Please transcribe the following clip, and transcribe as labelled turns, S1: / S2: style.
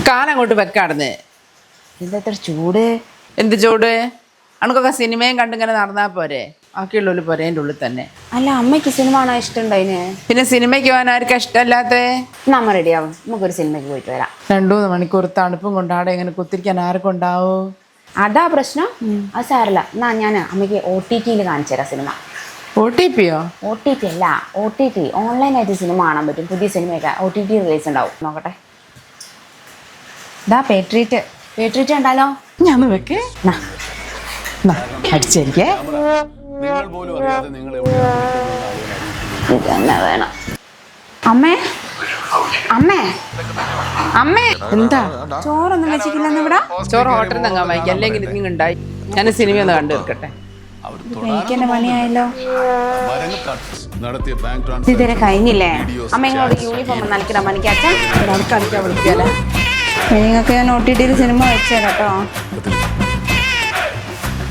S1: കാലങ്ങോട്ട് വെക്കാടുന്നേ.
S2: ഇതെത്ര ചൂട്.
S1: എന്ത് ചൂട്? അണക്കൊക്കെ സിനിമയും കണ്ടിങ്ങനെ നടന്നാൽ പോരെ? ബാക്കിയുള്ളവർ പോരെ എൻ്റെ ഉള്ളിൽ തന്നെ.
S2: അല്ല അമ്മയ്ക്ക് സിനിമ കാണാൻ ഇഷ്ടമുണ്ടതിന്?
S1: പിന്നെ സിനിമയ്ക്ക് പോകാൻ ആർക്കും ഇഷ്ടമല്ലാത്ത?
S2: നമ്മ റെഡിയാവും, നമുക്കൊരു സിനിമയ്ക്ക് പോയിട്ട് വരാം.
S1: 2-3 മണിക്കൂർ തണുപ്പും കൊണ്ടാടെ ഇങ്ങനെ കുത്തിരിക്കാൻ ആർക്കും ഉണ്ടാവും?
S2: അതാ പ്രശ്നം. അത് സാരല്ല, എന്നാ ഞാൻ അമ്മയ്ക്ക് OTT-യിൽ കാണിച്ചു തരാം സിനിമ.
S1: OTP-യോ?
S2: OTT അല്ല, OTT ഓൺലൈനായിട്ട് സിനിമ കാണാൻ പറ്റും. പുതിയ സിനിമയൊക്കെ OTT റിലീസ് ഉണ്ടാവും. നോക്കട്ടെ. ഇതാ പേട്രീറ്റ് ഉണ്ടല്ലോ.
S1: ഞാൻ വെക്കേ അടിച്ചേരിക്കേ.
S2: ഇതന്നെ വേണം. അമ്മേ അമ്മേ അമ്മേ,
S1: എന്താ
S2: ചോറൊന്നും വെച്ചിട്ടില്ലെന്ന് ഇവിടെ?
S1: ചോറ് ഹോട്ടലിൽ നിന്ന് അങ്ങാൻ വായിക്കും, അല്ലെങ്കിൽ ഇങ്ങനെ ഉണ്ടായി. ഞാൻ സിനിമ ഒന്ന് കണ്ടു തീർക്കട്ടെ.
S2: എനിക്ക് എന്നെ പണിയായല്ലോ. ഇതുവരെ കഴിഞ്ഞില്ലേ? അമ്മ ഇങ്ങോട്ട് യൂണിഫോം നനക്കിടാൻ പണിക്ക് അച്ഛൻ
S1: കളിക്കാൻ വിളിക്കാല്ലേ?
S2: നിങ്ങൾക്ക് ഞാൻ OTT-യിൽ സിനിമ വെച്ചേരാട്ടോ.